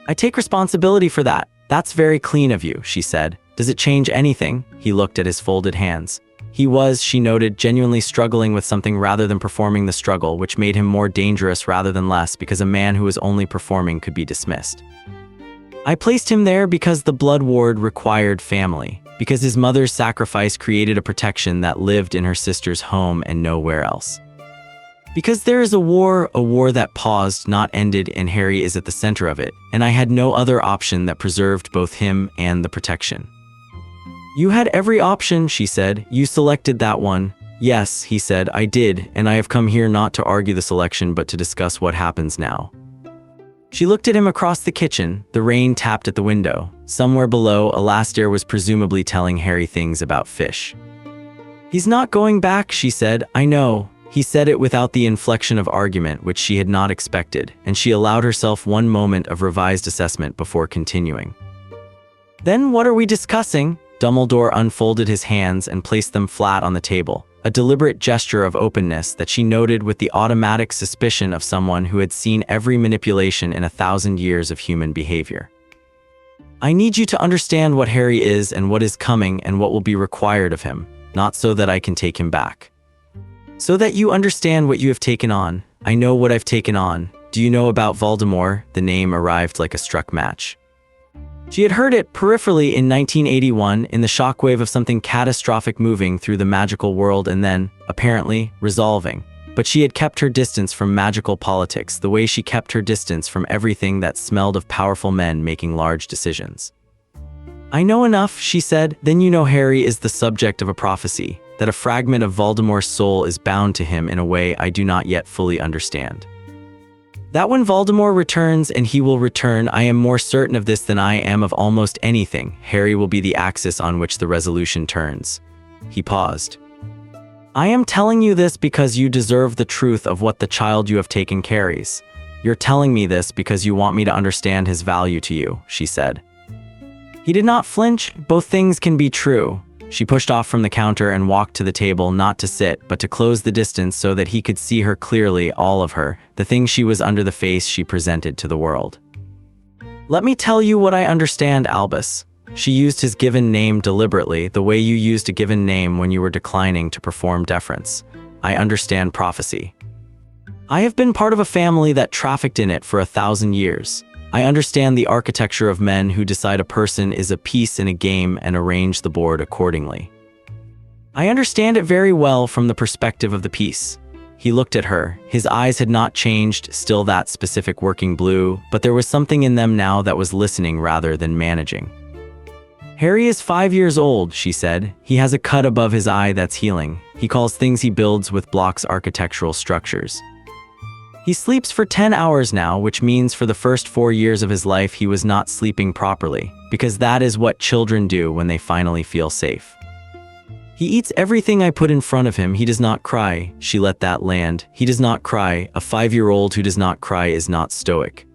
"I take responsibility for that. That's very clean of you," she said. "Does it change anything?" He looked at his folded hands. He was, she noted, genuinely struggling with something rather than performing the struggle, which made him more dangerous rather than less, because a man who was only performing could be dismissed. "I placed him there because the blood ward required family, because his mother's sacrifice created a protection that lived in her sister's home and nowhere else. Because there is a war that paused, not ended, and Harry is at the center of it, and I had no other option that preserved both him and the protection. You had every option, she said. You selected that one. Yes, he said, I did, and I have come here not to argue the selection but to discuss what happens now. She looked at him across the kitchen. The rain tapped at the window. Somewhere below, Alastair was presumably telling Harry things about fish. He's not going back, she said. I know. He said it without the inflection of argument which she had not expected, and she allowed herself one moment of revised assessment before continuing. Then what are we discussing? Dumbledore unfolded his hands and placed them flat on the table, a deliberate gesture of openness that she noted with the automatic suspicion of someone who had seen every manipulation in 1,000 years of human behavior. I need you to understand what Harry is and what is coming and what will be required of him, not so that I can take him back. So that you understand what you have taken on. I know what I've taken on. Do you know about Voldemort? The name arrived like a struck match. She had heard it peripherally in 1981 in the shockwave of something catastrophic moving through the magical world and then, apparently, resolving. But she had kept her distance from magical politics the way she kept her distance from everything that smelled of powerful men making large decisions. I know enough, she said. Then you know Harry is the subject of a prophecy, that a fragment of Voldemort's soul is bound to him in a way I do not yet fully understand. That when Voldemort returns, and he will return, I am more certain of this than I am of almost anything, Harry will be the axis on which the resolution turns. He paused. I am telling you this because you deserve the truth of what the child you have taken carries. You're telling me this because you want me to understand his value to you, she said. He did not flinch. Both things can be true. She pushed off from the counter and walked to the table, not to sit, but to close the distance so that he could see her clearly, all of her, the thing she was under the face she presented to the world. Let me tell you what I understand, Albus. She used his given name deliberately, the way you used a given name when you were declining to perform deference. I understand prophecy. I have been part of a family that trafficked in it for 1,000 years. I understand the architecture of men who decide a person is a piece in a game and arrange the board accordingly. I understand it very well from the perspective of the piece. He looked at her. His eyes had not changed, still that specific working blue, but there was something in them now that was listening rather than managing. Harry is 5 years old, she said. He has a cut above his eye that's healing. He calls things he builds with blocks architectural structures. He sleeps for 10 hours now, which means for the first 4 years of his life he was not sleeping properly, because that is what children do when they finally feel safe. He eats everything I put in front of him. He does not cry. She let that land. He does not cry. A 5-year-old who does not cry is not stoic.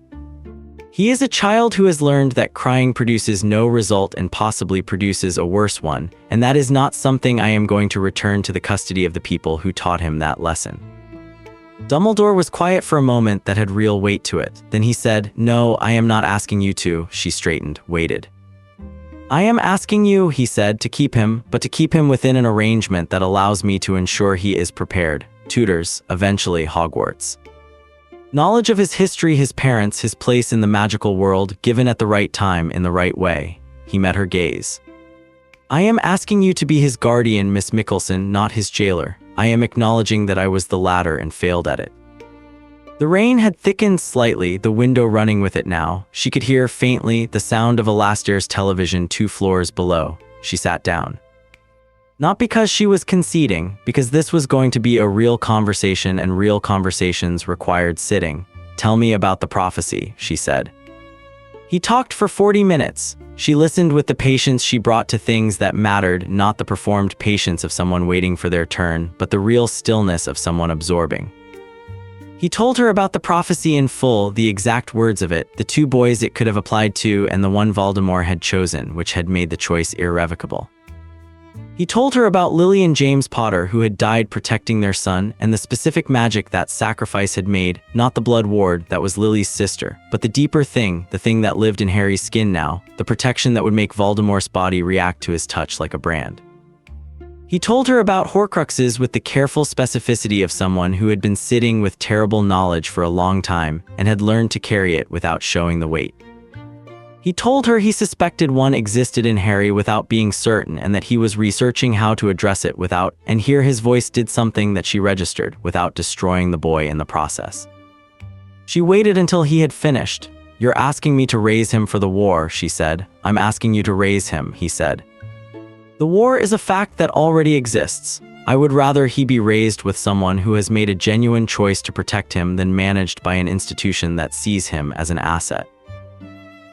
He is a child who has learned that crying produces no result and possibly produces a worse one, and that is not something I am going to return to the custody of the people who taught him that lesson. Dumbledore was quiet for a moment that had real weight to it. Then he said, No, I am not asking you to. She straightened, waited. I am asking you, he said, to keep him, but to keep him within an arrangement that allows me to ensure he is prepared. Tutors, eventually Hogwarts. Knowledge of his history, his parents, his place in the magical world, given at the right time in the right way. He met her gaze. I am asking you to be his guardian, Miss Mikaelson, not his jailer. I am acknowledging that I was the latter and failed at it. The rain had thickened slightly, the window running with it now. She could hear faintly the sound of Alastair's television 2 floors below. She sat down. Not because she was conceding, because this was going to be a real conversation and real conversations required sitting. Tell me about the prophecy, she said. He talked for 40 minutes. She listened with the patience she brought to things that mattered, not the performed patience of someone waiting for their turn, but the real stillness of someone absorbing. He told her about the prophecy in full, the exact words of it, the 2 boys it could have applied to, and the one Voldemort had chosen, which had made the choice irrevocable. He told her about Lily and James Potter, who had died protecting their son, and the specific magic that sacrifice had made, not the blood ward that was Lily's sister, but the deeper thing, the thing that lived in Harry's skin now, the protection that would make Voldemort's body react to his touch like a brand. He told her about Horcruxes with the careful specificity of someone who had been sitting with terrible knowledge for a long time and had learned to carry it without showing the weight. He He told her he suspected one existed in Harry without being certain and that he was researching how to address it without, and here his voice did something that she registered, without destroying the boy in the process. She waited until he had finished. "You're asking me to raise him for the war," she said. "I'm asking you to raise him," he said. "The war is a fact that already exists. I would rather he be raised with someone who has made a genuine choice to protect him than managed by an institution that sees him as an asset.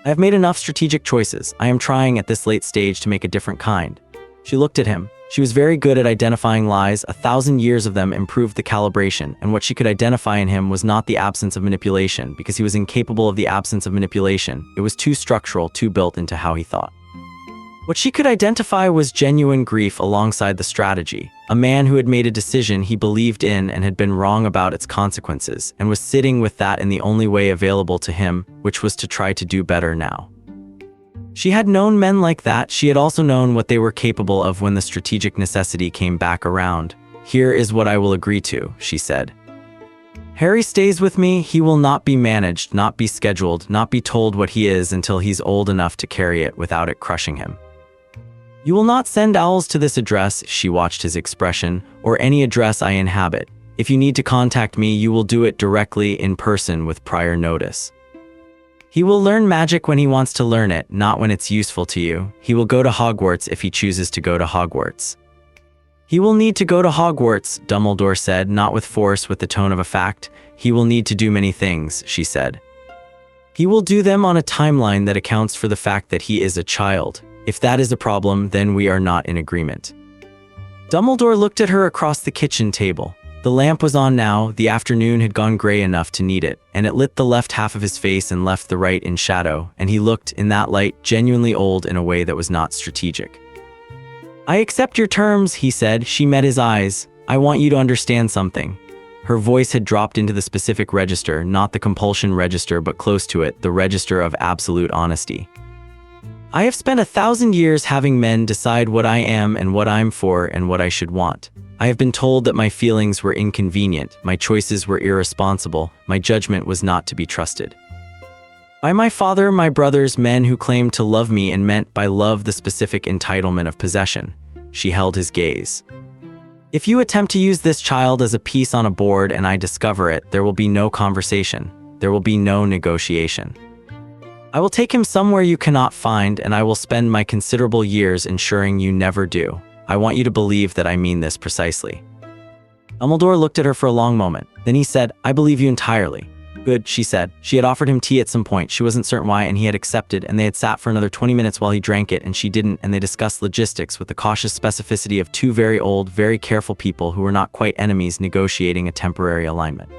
I have made enough strategic choices. I am trying at this late stage to make a different kind." She looked at him. She was very good at identifying lies. 1,000 years of them improved the calibration, and what she could identify in him was not the absence of manipulation, because he was incapable of the absence of manipulation. It was too structural, too built into how he thought. What she could identify was genuine grief alongside the strategy. A man who had made a decision he believed in and had been wrong about its consequences, and was sitting with that in the only way available to him, which was to try to do better now. She had known men like that. She had also known what they were capable of when the strategic necessity came back around. "Here is what I will agree to," she said. "Harry stays with me. He will not be managed, not be scheduled, not be told what he is until he's old enough to carry it without it crushing him. You will not send owls to this address," she watched his expression, "or any address I inhabit. If you need to contact me, you will do it directly in person with prior notice. He will learn magic when he wants to learn it, not when it's useful to you. He will go to Hogwarts if he chooses to go to Hogwarts." "He will need to go to Hogwarts," Dumbledore said, not with force, with the tone of a fact. "He will need to do many things," she said. "He will do them on a timeline that accounts for the fact that he is a child. If that is a problem, then we are not in agreement." Dumbledore looked at her across the kitchen table. The lamp was on now. The afternoon had gone gray enough to need it, and it lit the left half of his face and left the right in shadow, and he looked, in that light, genuinely old in a way that was not strategic. "I accept your terms," he said. She met his eyes. "I want you to understand something." Her voice had dropped into the specific register, not the compulsion register but close to it, the register of absolute honesty. "I have spent 1,000 years having men decide what I am and what I'm for and what I should want. I have been told that my feelings were inconvenient, my choices were irresponsible, my judgment was not to be trusted. By my father, my brothers, men who claimed to love me and meant by love the specific entitlement of possession." She held his gaze. "If you attempt to use this child as a piece on a board and I discover it, there will be no conversation. There will be no negotiation. I will take him somewhere you cannot find, and I will spend my considerable years ensuring you never do. I want you to believe that I mean this precisely." Dumbledore looked at her for a long moment. Then he said, "I believe you entirely." "Good," she said. She had offered him tea at some point. She wasn't certain why, and he had accepted, and they had sat for another 20 minutes while he drank it, and she didn't, and they discussed logistics with the cautious specificity of two very old, very careful people who were not quite enemies negotiating a temporary alignment.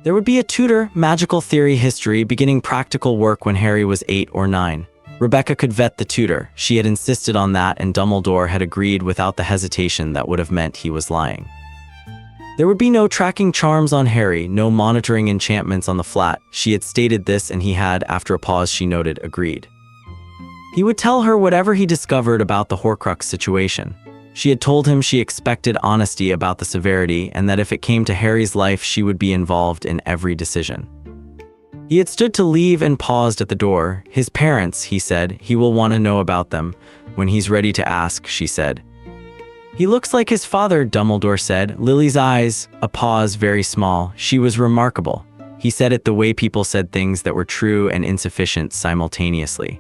There would be a tutor, magical theory, history, beginning practical work when Harry was 8 or 9. Rebekah could vet the tutor. She had insisted on that, and Dumbledore had agreed without the hesitation that would have meant he was lying. There would be no tracking charms on Harry, no monitoring enchantments on the flat. She had stated this, and he had, after a pause she noted, agreed. He would tell her whatever he discovered about the Horcrux situation. She had told him she expected honesty about the severity, and that if it came to Harry's life, she would be involved in every decision. He had stood to leave and paused at the door. "His parents," he said. "He will want to know about them. When he's ready to ask," she said. "He looks like his father," Dumbledore said. Lily's eyes, a pause, very small. "She was remarkable." He said it the way people said things that were true and insufficient simultaneously.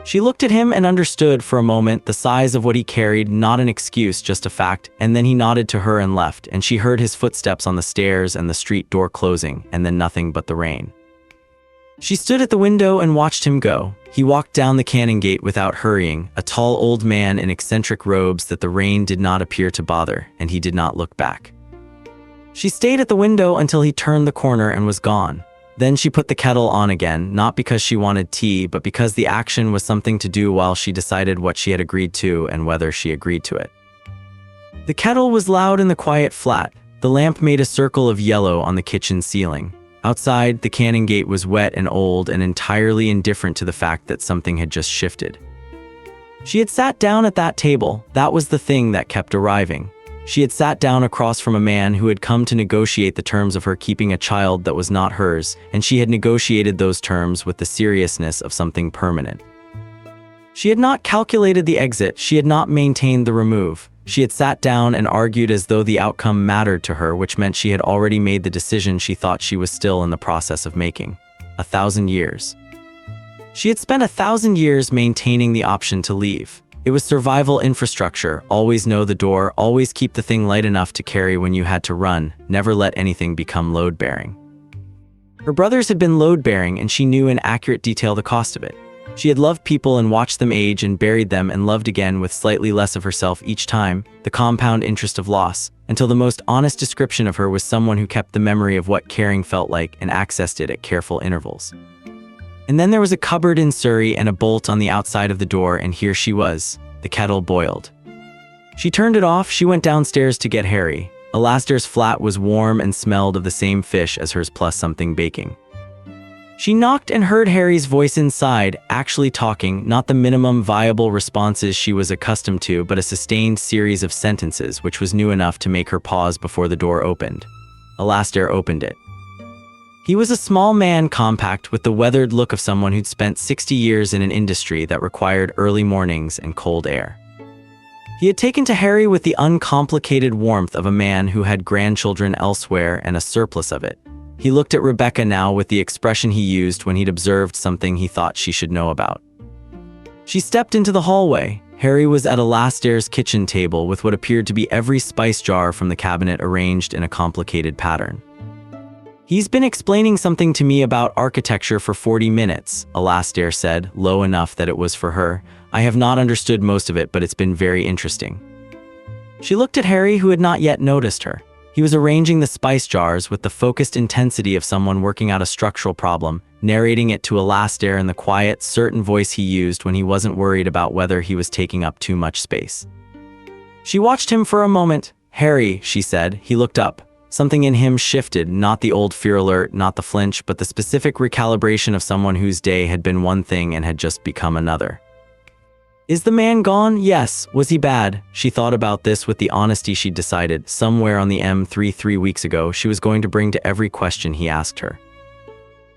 She looked at him and understood for a moment the size of what he carried, not an excuse, just a fact, and then he nodded to her and left, and she heard his footsteps on the stairs and the street door closing, and then nothing but the rain. She stood at the window and watched him go. He walked down the cannon gate without hurrying, a tall old man in eccentric robes that the rain did not appear to bother, and he did not look back. She stayed at the window until he turned the corner and was gone. Then she put the kettle on again, not because she wanted tea, but because the action was something to do while she decided what she had agreed to and whether she agreed to it. The kettle was loud in the quiet flat. The lamp made a circle of yellow on the kitchen ceiling. Outside, the cannon gate was wet and old and entirely indifferent to the fact that something had just shifted. She had sat down at that table. That was the thing that kept arriving. She had sat down across from a man who had come to negotiate the terms of her keeping a child that was not hers, and she had negotiated those terms with the seriousness of something permanent. She had not calculated the exit, she had not maintained the remove. She had sat down and argued as though the outcome mattered to her, which meant she had already made the decision she thought she was still in the process of making. 1,000 years. She had spent 1,000 years maintaining the option to leave. It was survival infrastructure. Always know the door, always keep the thing light enough to carry when you had to run, never let anything become load-bearing. Her brothers had been load-bearing, and she knew in accurate detail the cost of it. She had loved people and watched them age and buried them and loved again with slightly less of herself each time, the compound interest of loss, until the most honest description of her was someone who kept the memory of what caring felt like and accessed it at careful intervals. And then there was a cupboard in Surrey and a bolt on the outside of the door, and here she was. The kettle boiled. She turned it off. She went downstairs to get Harry. Alastair's flat was warm and smelled of the same fish as hers plus something baking. She knocked and heard Harry's voice inside, actually talking, not the minimum viable responses she was accustomed to, but a sustained series of sentences which was new enough to make her pause before the door opened. Alastair opened it. He was a small man, compact, with the weathered look of someone who'd spent 60 years in an industry that required early mornings and cold air. He had taken to Harry with the uncomplicated warmth of a man who had grandchildren elsewhere and a surplus of it. He looked at Rebekah now with the expression he used when he'd observed something he thought she should know about. She stepped into the hallway. Harry was at Alastair's kitchen table with what appeared to be every spice jar from the cabinet arranged in a complicated pattern. "He's been explaining something to me about architecture for 40 minutes, Alastair said, low enough that it was for her. "I have not understood most of it, but it's been very interesting." She looked at Harry, who had not yet noticed her. He was arranging the spice jars with the focused intensity of someone working out a structural problem, narrating it to Alastair in the quiet, certain voice he used when he wasn't worried about whether he was taking up too much space. She watched him for a moment. "Harry," she said. He looked up. Something in him shifted, not the old fear alert, not the flinch, but the specific recalibration of someone whose day had been one thing and had just become another. "Is the man gone? Yes. Was he bad?" She thought about this with the honesty she'd decided, somewhere on the M3 3 weeks ago, she was going to bring to every question he asked her.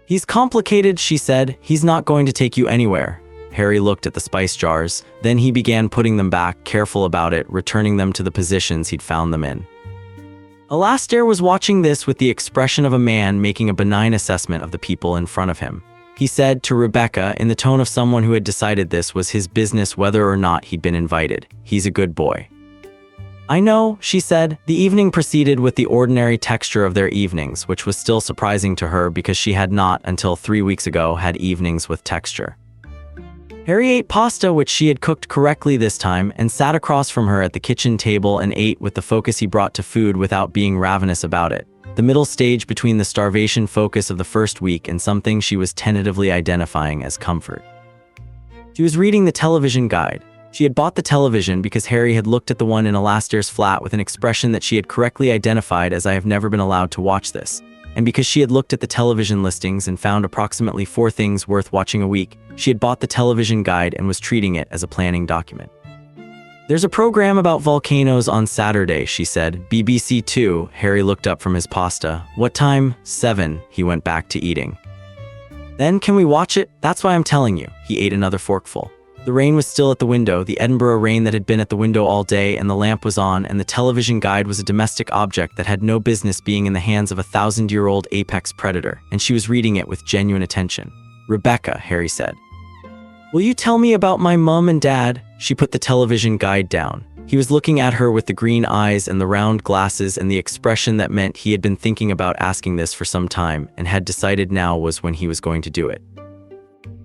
"He's complicated," she said. "He's not going to take you anywhere." Harry looked at the spice jars. Then he began putting them back, careful about it, returning them to the positions he'd found them in. Alastair was watching this with the expression of a man making a benign assessment of the people in front of him. He said to Rebekah, in the tone of someone who had decided this was his business whether or not he'd been invited, "He's a good boy." "I know," she said. The evening proceeded with the ordinary texture of their evenings, which was still surprising to her because she had not, until 3 weeks ago, had evenings with texture. Harry ate pasta, which she had cooked correctly this time, and sat across from her at the kitchen table and ate with the focus he brought to food without being ravenous about it. The middle stage between the starvation focus of the first week and something she was tentatively identifying as comfort. She was reading the television guide. She had bought the television because Harry had looked at the one in Alastair's flat with an expression that she had correctly identified as "I have never been allowed to watch this." And because she had looked at the television listings and found approximately 4 things worth watching a week, she had bought the television guide and was treating it as a planning document. "There's a program about volcanoes on Saturday," she said. "BBC 2, Harry looked up from his pasta. "What time?" 7, he went back to eating. "Then can we watch it? That's why I'm telling you." He ate another forkful. The rain was still at the window, the Edinburgh rain that had been at the window all day, and the lamp was on, and the television guide was a domestic object that had no business being in the hands of a 1,000-year-old apex predator, and she was reading it with genuine attention. "Rebekah," Harry said. "Will you tell me about my mum and dad?" She put the television guide down. He was looking at her with the green eyes and the round glasses and the expression that meant he had been thinking about asking this for some time and had decided now was when he was going to do it.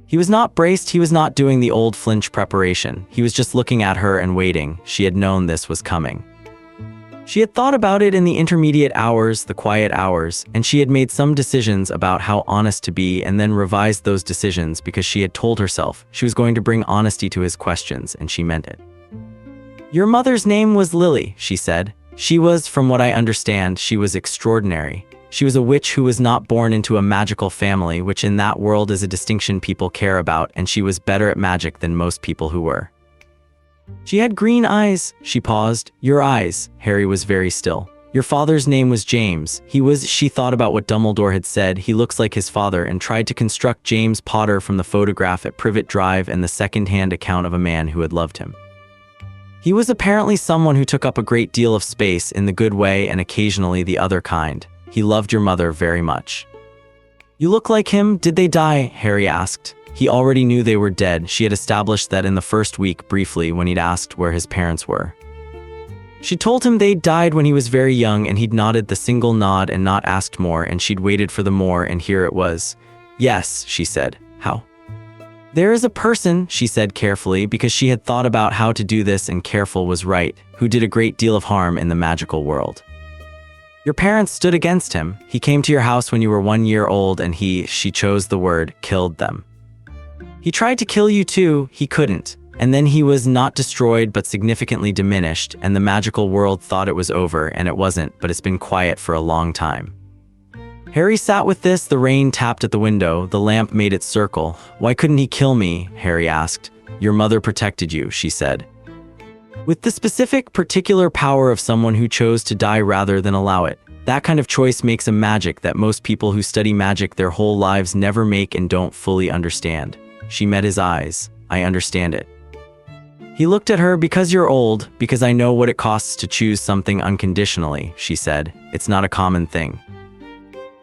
He was not braced, he was not doing the old flinch preparation. He was just looking at her and waiting. She had known this was coming. She had thought about it in the intermediate hours, the quiet hours, and she had made some decisions about how honest to be and then revised those decisions because she had told herself she was going to bring honesty to his questions, and she meant it. "Your mother's name was Lily," she said. "She was, from what I understand, she was extraordinary. She was a witch who was not born into a magical family, which in that world is a distinction people care about, and she was better at magic than most people who were." She had green eyes. She paused. Your eyes. Harry was very still. Your father's name was James. She thought about what Dumbledore had said. He looks like his father, and tried to construct James Potter from the photograph at Privet Drive and the second-hand account of a man who had loved him. He was apparently someone who took up a great deal of space in the good way and occasionally the other kind. He loved your mother very much. You look like him. Did they die? Harry asked. He already knew they were dead. She had established that in the first week briefly when he'd asked where his parents were. She told him they'd died when he was very young, and he'd nodded the single nod and not asked more, and she'd waited for the more, and here it was. Yes, she said. How? There is a person, she said carefully, because she had thought about how to do this, and careful was right, who did a great deal of harm in the magical world. Your parents stood against him. He came to your house when you were 1 year old, and she chose the word, killed them. He tried to kill you too. He couldn't. And then he was not destroyed but significantly diminished, and the magical world thought it was over, and it wasn't, but it's been quiet for a long time. Harry sat with this. The rain tapped at the window. The lamp made its circle. Why couldn't he kill me? Harry asked. Your mother protected you, she said. With the specific, particular power of someone who chose to die rather than allow it. That kind of choice makes a magic that most people who study magic their whole lives never make and don't fully understand. She met his eyes. I understand it. He looked at her. Because you're old, because I know what it costs to choose something unconditionally, she said. It's not a common thing.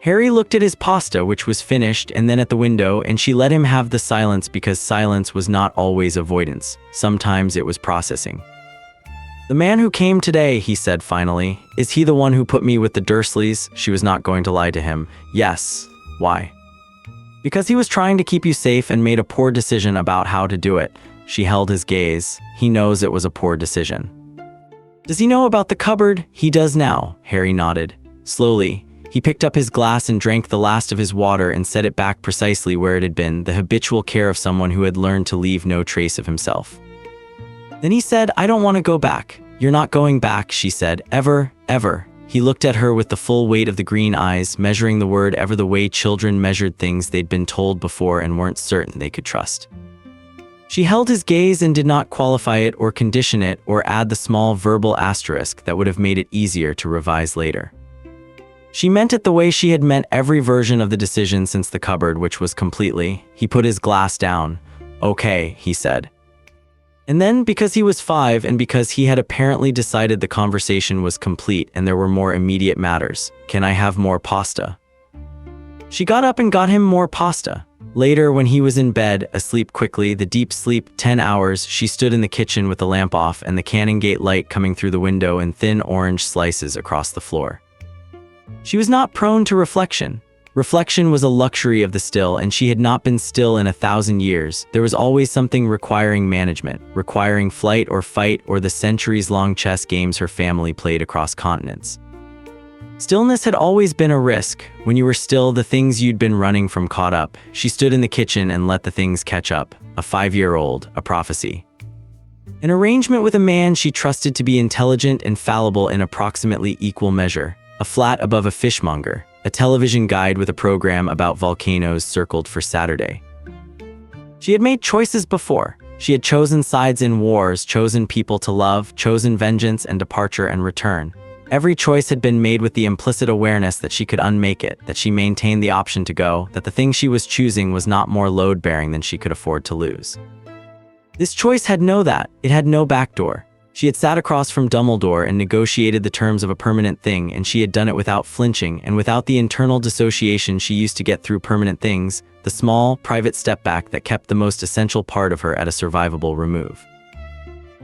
Harry looked at his pasta, which was finished, and then at the window, and she let him have the silence because silence was not always avoidance. Sometimes it was processing. The man who came today, he said finally, is he the one who put me with the Dursleys? She was not going to lie to him. Yes. Why? Because he was trying to keep you safe and made a poor decision about how to do it. She held his gaze. He knows it was a poor decision. Does he know about the cupboard? He does now. Harry nodded. Slowly, he picked up his glass and drank the last of his water and set it back precisely where it had been, the habitual care of someone who had learned to leave no trace of himself. Then he said, I don't want to go back. You're not going back, she said. Ever, ever. He looked at her with the full weight of the green eyes, measuring the word ever the way children measured things they'd been told before and weren't certain they could trust. She held his gaze and did not qualify it or condition it or add the small verbal asterisk that would have made it easier to revise later. She meant it the way she had meant every version of the decision since the cupboard, which was completely. He put his glass down. Okay, he said. And then, because he was 5 and because he had apparently decided the conversation was complete and there were more immediate matters, can I have more pasta? She got up and got him more pasta. Later, when he was in bed, asleep quickly, the deep sleep, 10 hours, she stood in the kitchen with the lamp off and the Canongate light coming through the window in thin orange slices across the floor. She was not prone to reflection. Reflection was a luxury of the still, and she had not been still in 1,000 years. There was always something requiring management, requiring flight or fight or the centuries-long chess games her family played across continents. Stillness had always been a risk. When you were still, the things you'd been running from caught up. She stood in the kitchen and let the things catch up. A 5-year-old, a prophecy. An arrangement with a man she trusted to be intelligent and fallible in approximately equal measure. A flat above a fishmonger. A television guide with a program about volcanoes circled for Saturday. She had made choices before. She had chosen sides in wars, chosen people to love, chosen vengeance and departure and return. Every choice had been made with the implicit awareness that she could unmake it, that she maintained the option to go, that the thing she was choosing was not more load-bearing than she could afford to lose. This choice had it had no backdoor. She had sat across from Dumbledore and negotiated the terms of a permanent thing, and she had done it without flinching and without the internal dissociation she used to get through permanent things, the small, private step back that kept the most essential part of her at a survivable remove.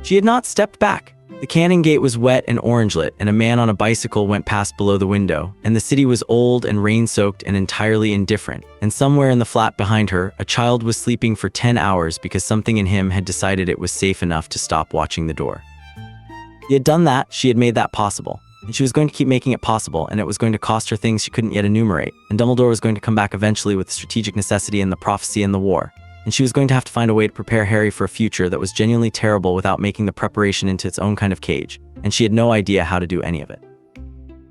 She had not stepped back. The Canongate was wet and orange-lit, and a man on a bicycle went past below the window, and the city was old and rain-soaked and entirely indifferent, and somewhere in the flat behind her, a child was sleeping for 10 hours because something in him had decided it was safe enough to stop watching the door. She had done that, she had made that possible, and she was going to keep making it possible, and it was going to cost her things she couldn't yet enumerate, and Dumbledore was going to come back eventually with the strategic necessity and the prophecy and the war, and she was going to have to find a way to prepare Harry for a future that was genuinely terrible without making the preparation into its own kind of cage, and she had no idea how to do any of it.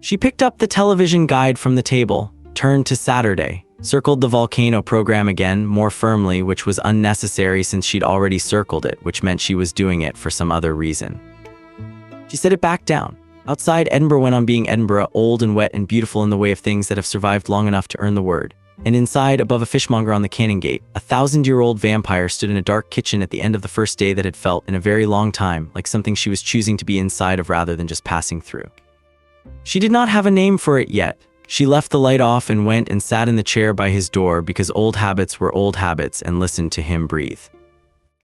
She picked up the television guide from the table, turned to Saturday, circled the volcano program again, more firmly, which was unnecessary since she'd already circled it, which meant she was doing it for some other reason. She set it back down. Outside, Edinburgh went on being Edinburgh, old and wet and beautiful in the way of things that have survived long enough to earn the word. And inside, above a fishmonger on the Cannon Gate, a 1,000-year-old vampire stood in a dark kitchen at the end of the first day that had felt, in a very long time, like something she was choosing to be inside of rather than just passing through. She did not have a name for it yet. She left the light off and went and sat in the chair by his door because old habits were old habits and listened to him breathe.